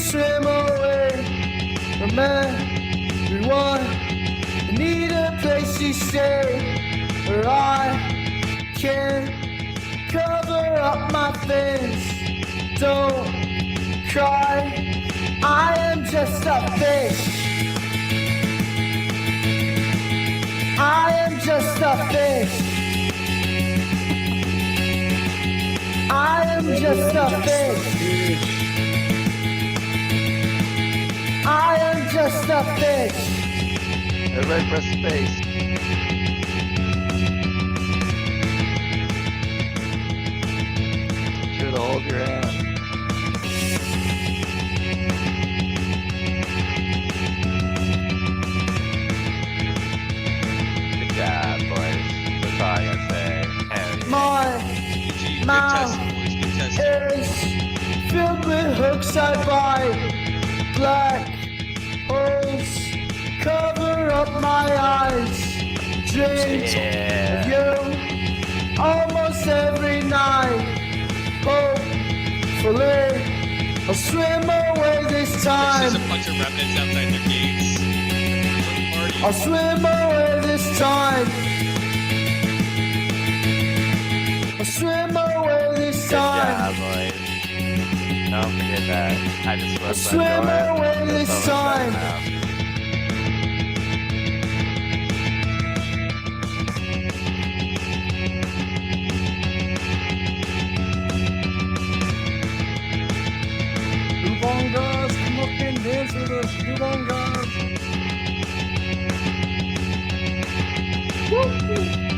swim away from everyone. I need a place to stay where I can cover up my face. Don't cry, I am just a fish. I am just a fish. I am just a fish. I am just a fish. Everybody press space. Make sure to hold your hand. Good job, boys. That's all I gotta say. Hell yeah. My Good mouth testing, boys. Good testing. is filled with hooks I bite. Black holes cover up my eyes. Dream of you almost every night. Hopefully I'll swim away this There's time. just a bunch of remnants outside their gates. Party. I'll swim away this time. I'll swim away this Good time. job, boys. Don't forget that. I just I'll was swim away this time. Move on, guys. Come up and dance with us. Move on, guys. Woo!